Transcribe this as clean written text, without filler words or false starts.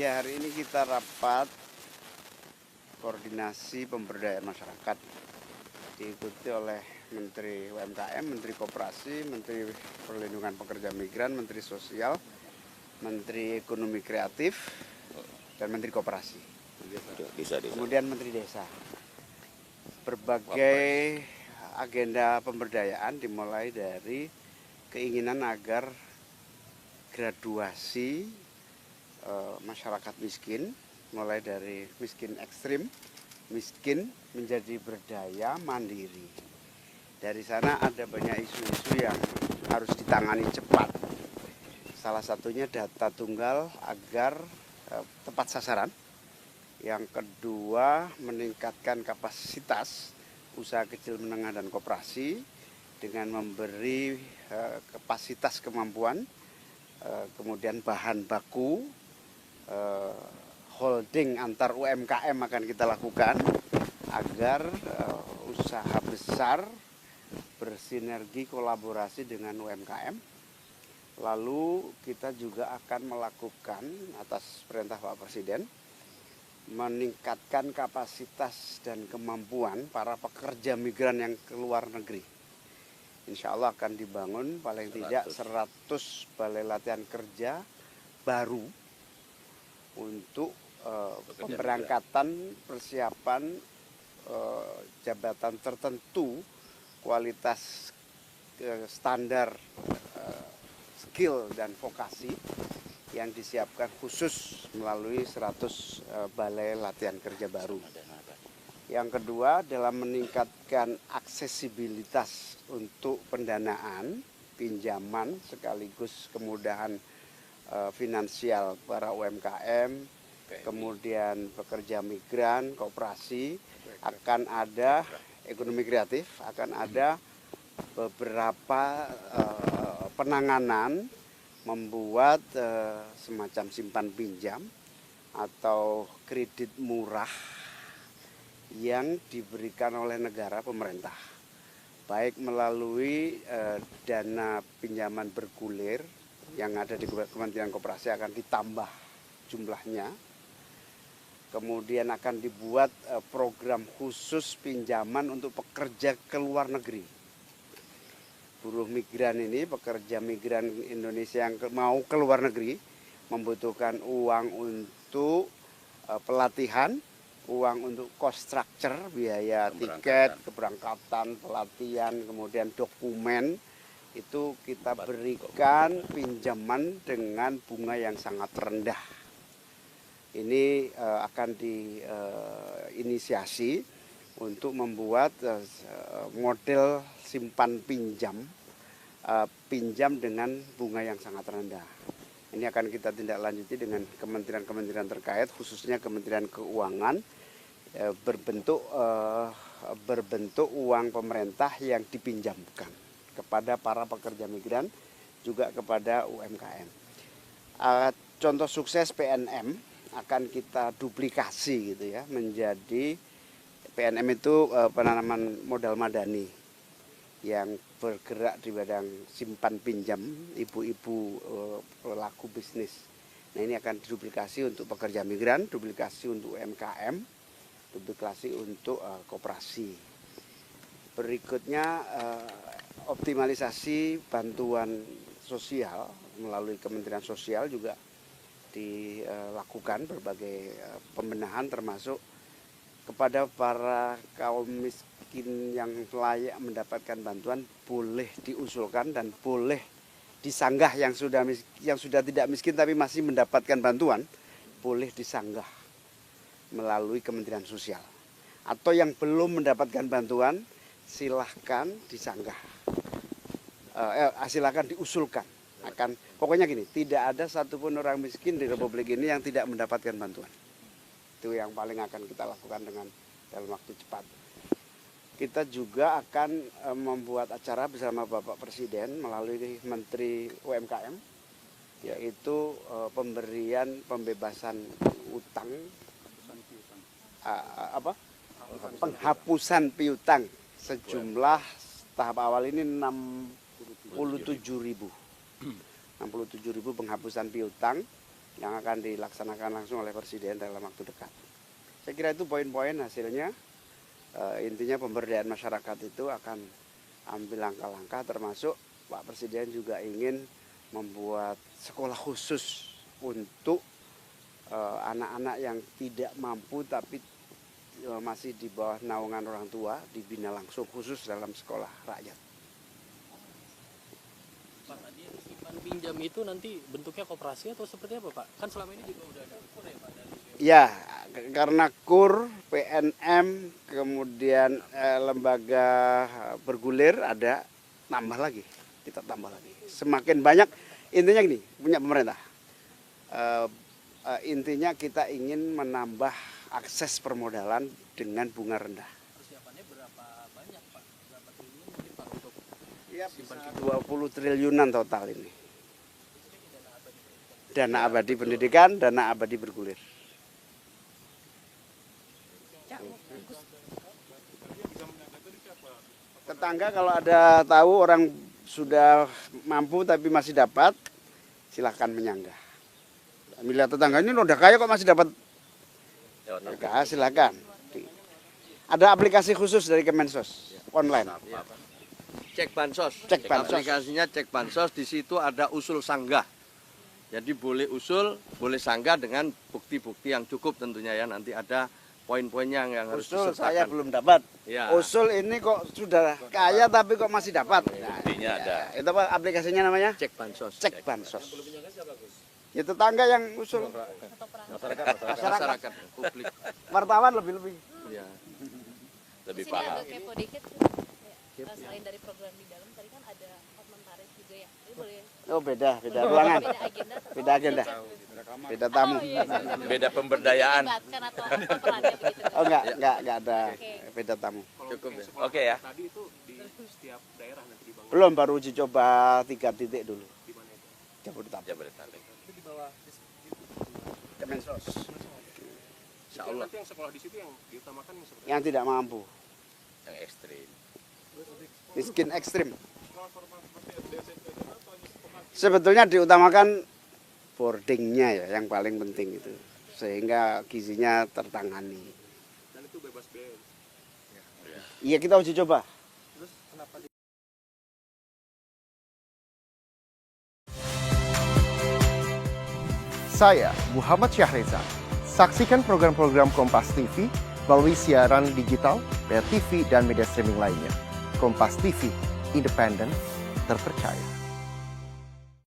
Ya, hari ini kita rapat koordinasi pemberdayaan masyarakat diikuti oleh Menteri UMKM, Menteri Koperasi, Menteri Perlindungan Pekerja Migran, Menteri Sosial, Menteri Ekonomi Kreatif, dan Menteri Koperasi. Kemudian Menteri Desa. Berbagai agenda pemberdayaan dimulai dari keinginan agar graduasi masyarakat miskin, mulai dari miskin ekstrim, miskin menjadi berdaya mandiri. Dari sana ada banyak isu-isu yang harus ditangani cepat. Salah satunya data tunggal agar tepat sasaran. Yang kedua, meningkatkan kapasitas usaha kecil menengah dan koperasi dengan memberi kapasitas kemampuan, kemudian bahan baku, holding antar UMKM akan kita lakukan agar usaha besar bersinergi kolaborasi dengan UMKM. Lalu kita juga akan melakukan atas perintah Pak Presiden meningkatkan kapasitas dan kemampuan para pekerja migran yang ke luar negeri. Insya Allah akan dibangun paling tidak 100 balai latihan kerja baru untuk pemberangkatan persiapan jabatan tertentu kualitas standar skill dan vokasi yang disiapkan khusus melalui 100 balai latihan kerja baru. Yang kedua, dalam meningkatkan aksesibilitas untuk pendanaan, pinjaman sekaligus kemudahan finansial para UMKM, kemudian pekerja migran, koperasi, akan ada ekonomi kreatif, akan ada beberapa penanganan membuat semacam simpan pinjam atau kredit murah yang diberikan oleh negara pemerintah, baik melalui dana pinjaman bergulir yang ada di Kementerian Koperasi akan ditambah jumlahnya. Kemudian akan dibuat program khusus pinjaman untuk pekerja ke luar negeri. Buruh migran ini, pekerja migran Indonesia yang mau ke luar negeri membutuhkan uang untuk pelatihan, uang untuk cost structure, biaya tiket, keberangkatan, pelatihan, kemudian dokumen. Itu kita berikan pinjaman dengan bunga yang sangat rendah. Ini akan diinisiasi untuk membuat model simpan pinjam dengan bunga yang sangat rendah. Ini akan kita tindak lanjuti dengan kementerian-kementerian terkait, khususnya Kementerian Keuangan, berbentuk uang pemerintah yang dipinjamkan kepada para pekerja migran, juga kepada UMKM. Contoh sukses PNM akan kita duplikasi gitu ya, menjadi PNM itu penanaman modal madani yang bergerak di bidang simpan pinjam ibu-ibu pelaku bisnis. Nah, ini akan diduplikasi untuk pekerja migran, duplikasi untuk UMKM, duplikasi untuk koperasi. Berikutnya optimalisasi bantuan sosial melalui Kementerian Sosial juga dilakukan berbagai pembenahan termasuk kepada para kaum miskin yang layak mendapatkan bantuan boleh diusulkan dan boleh disanggah yang sudah tidak miskin tapi masih mendapatkan bantuan boleh disanggah melalui Kementerian Sosial. Atau yang belum mendapatkan bantuan silahkan disanggah, silahkan diusulkan. Pokoknya gini, tidak ada satupun orang miskin di Republik ini yang tidak mendapatkan bantuan. Itu yang paling akan kita lakukan dalam waktu cepat. Kita juga akan membuat acara bersama Bapak Presiden melalui Menteri UMKM, yaitu pembebasan utang, penghapusan piutang sejumlah tahap awal ini 67.000 penghapusan piutang yang akan dilaksanakan langsung oleh Presiden dalam waktu dekat. Saya kira itu poin-poin hasilnya. Intinya pemberdayaan masyarakat itu akan ambil langkah-langkah, termasuk Pak Presiden juga ingin membuat sekolah khusus untuk anak-anak yang tidak mampu tapi masih di bawah naungan orang tua, dibina langsung khusus dalam sekolah rakyat. Pak, tadi simpan pinjam itu nanti bentuknya koperasi atau seperti apa Pak? Kan selama ini juga udah ada KUR ya Pak? Ya, karena KUR, PNM, kemudian lembaga bergulir ada, tambah lagi, kita tambah lagi. Semakin banyak, intinya gini, punya pemerintah. Intinya kita ingin menambah akses permodalan dengan bunga rendah. Persiapannya berapa banyak Pak? Berapa triliun mungkin Pak untuk Ya, bisa 20 triliunan total ini. Dana abadi pendidikan, dana abadi bergulir. Tetangga kalau ada tahu orang sudah mampu tapi masih dapat, silahkan menyanggah. Bila tetangga ini udah kaya kok masih dapat, ya, silahkan. Ada aplikasi khusus dari Kemensos, online. Cek bansos. Cek bansos. Aplikasinya cek bansos, di situ ada usul sanggah. Jadi boleh usul, boleh sanggah dengan bukti-bukti yang cukup tentunya ya. Nanti ada poin-poinnya yang harus Usul disertakan. saya belum dapat. Ya. Usul ini kok sudah kaya tapi kok masih dapat. Nah, Buktinya ada. itu apa aplikasinya namanya? Cek bansos. Cek bansos. Ya tetangga yang usul. Masyarakat, publik. Wartawan lebih-lebih. Ya. Lebih Sini paham. agak kepo dikit. Selain dari program di dalam, tadi kan ada komentaris juga ya. Ini boleh Oh beda ruangan, beda agenda. beda agenda, beda tamu. Oh, iya. Beda pemberdayaan. Dilibatkan atau apa perannya begitu. Oh enggak ada beda tamu. Cukup ya. Oke ya. Tadi itu di setiap daerah nanti dibangun. Belum, baru uji coba 3 titik dulu. Di mana itu? Jabodetabek. Jabodetabek. Itu di bawah Kemensos. Insya Allah. nanti yang sekolah di situ yang diutamakan yang seperti Yang tidak mampu, Yang ekstrim. miskin ekstrim. Sebetulnya diutamakan boardingnya ya, yang paling penting itu, sehingga gizinya tertangani. dan itu bebas biaya. Iya, kita uji coba. Terus kenapa di Saya Muhammad Syahreza. Saksikan program-program Kompas TV melalui siaran digital, pay TV, dan media streaming lainnya. Kompas TV, independen, terpercaya.